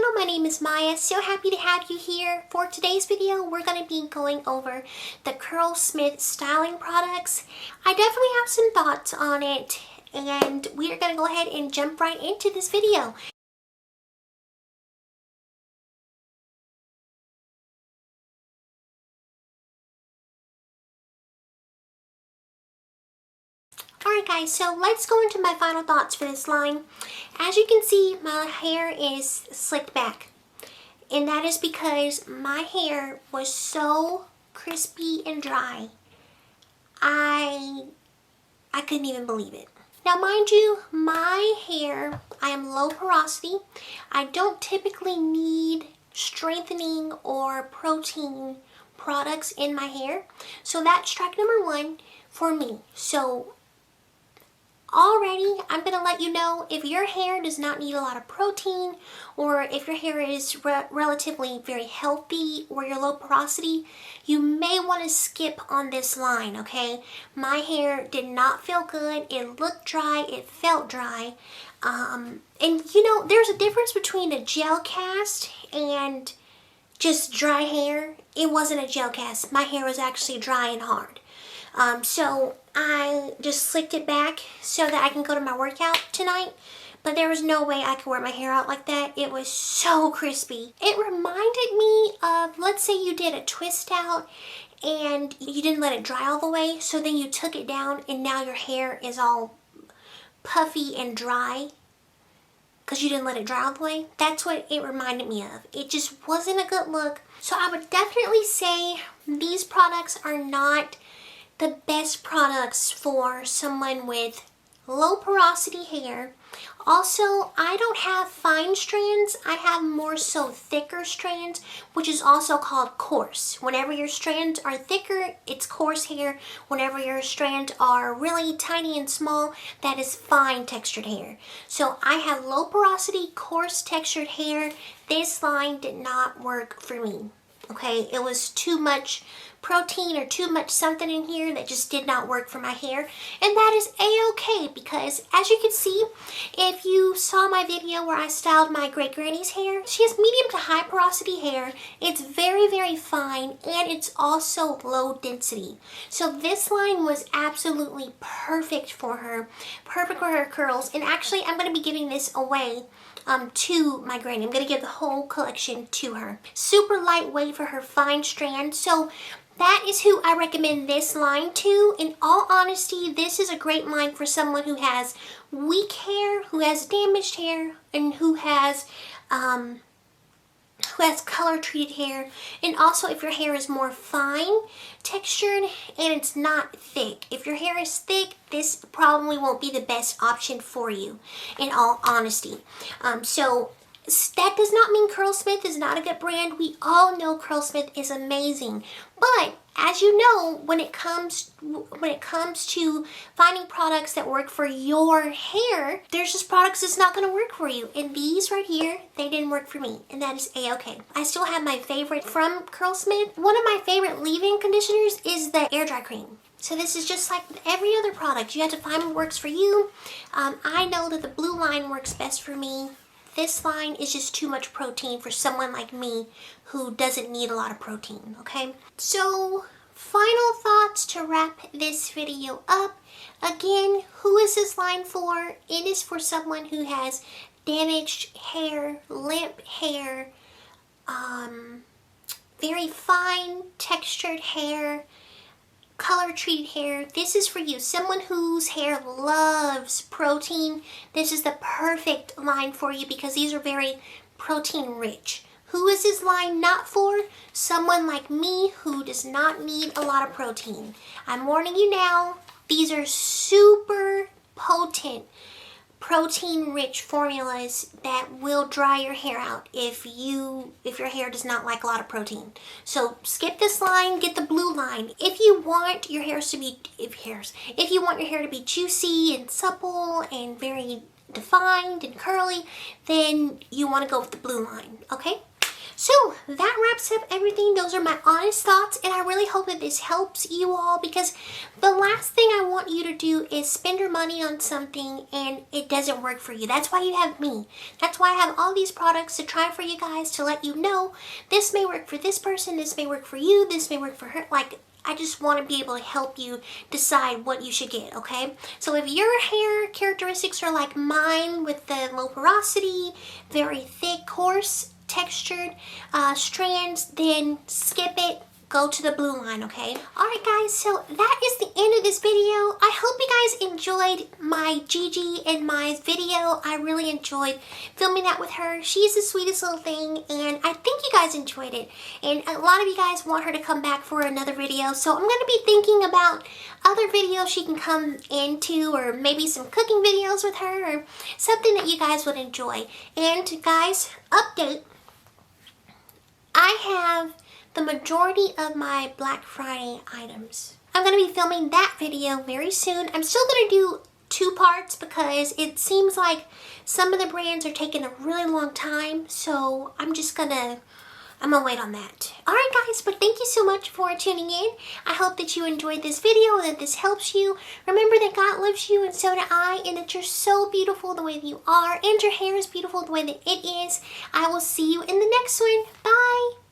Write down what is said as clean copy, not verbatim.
channel. My name is Maya. So happy to have you here. For today's video, we're going to be going over the Curlsmith styling products. I definitely have some thoughts on it, and we're going to go ahead and jump right into this video. Alright guys, so let's go into my final thoughts for this line. As you can see, my hair is slicked back. And that is because my hair was so crispy and dry. I couldn't even believe it. Now mind you, my hair, I am low porosity. I don't typically need strengthening or protein products in my hair. So that's strike number one for me. So already, I'm going to let you know, if your hair does not need a lot of protein, or if your hair is relatively very healthy, or you're low porosity, you may want to skip on this line, okay? My hair did not feel good. It looked dry. It felt dry. And you know, there's a difference between a gel cast and just dry hair. It wasn't a gel cast. My hair was actually dry and hard. So I just slicked it back so that I can go to my workout tonight. But there was no way I could wear my hair out like that. It was so crispy. It reminded me of, let's say you did a twist out and you didn't let it dry all the way. So then you took it down and now your hair is all puffy and dry because you didn't let it dry all the way. That's what it reminded me of. It just wasn't a good look. So I would definitely say these products are not the best products for someone with low porosity hair. Also, I don't have fine strands. I have more so thicker strands, which is also called coarse. Whenever your strands are thicker, it's coarse hair. Whenever your strands are really tiny and small, that is fine textured hair. So I have low porosity, coarse textured hair. This line did not work for me. Okay, it was too much protein or too much something in here that just did not work for my hair, and that is a-okay, because as you can see, if you saw my video where I styled my great granny's hair, she has medium to high porosity hair. It's very, very fine, and it's also low density. So this line was absolutely perfect for her curls, and actually I'm going to be giving this away to my granny. I'm going to give the whole collection to her. Super lightweight for her fine strand. So that is who I recommend this line to. In all honesty, this is a great line for someone who has weak hair, who has damaged hair, and who has color treated hair. And also if your hair is more fine textured and it's not thick. If your hair is thick, this probably won't be the best option for you, in all honesty. So that does not mean Curlsmith is not a good brand. We all know Curlsmith is amazing. But as you know, when it comes to finding products that work for your hair, there's just products that's not going to work for you. And these right here, they didn't work for me. And that is a-okay. I still have my favorite from Curlsmith. One of my favorite leave-in conditioners is the air dry cream. So this is just like every other product. You have to find what works for you. I know that the blue line works best for me. This line is just too much protein for someone like me who doesn't need a lot of protein, okay? So, final thoughts to wrap this video up. Again, who is this line for? It is for someone who has damaged hair, limp hair, very fine textured hair, color treated hair. This is for you. Someone whose hair loves protein. This is the perfect line for you because these are very protein rich. Who is this line not for? Someone like me who does not need a lot of protein. I'm warning you now, these are super potent protein rich formulas that will dry your hair out if your hair does not like a lot of protein. So skip this line, get the blue line. If you want your hair to be juicy and supple and very defined and curly, then you want to go with the blue line, okay? So that wraps up everything. Those are my honest thoughts, and I really hope that this helps you all, because the last thing I want you to do is spend your money on something and it doesn't work for you. That's why you have me. That's why I have all these products to try for you guys, to let you know this may work for this person, this may work for you, this may work for her. Like, I just want to be able to help you decide what you should get, okay? So if your hair characteristics are like mine, with the low porosity, very thick, coarse, textured strands, then skip it. Go to the blue line, okay? Alright guys, so that is the end of this video. I hope you guys enjoyed my Gigi and my video. I really enjoyed filming that with her. She's the sweetest little thing, and I think you guys enjoyed it. And a lot of you guys want her to come back for another video, so I'm going to be thinking about other videos she can come into, or maybe some cooking videos with her, or something that you guys would enjoy. And guys, update. I have the majority of my Black Friday items. I'm going to be filming that video very soon. I'm still going to do 2 parts because it seems like some of the brands are taking a really long time, so I'm gonna wait on that. Alright guys, but thank you so much for tuning in. I hope that you enjoyed this video, that this helps you. Remember that God loves you, and so do I, and that you're so beautiful the way that you are, and your hair is beautiful the way that it is. I will see you in the next one. Bye!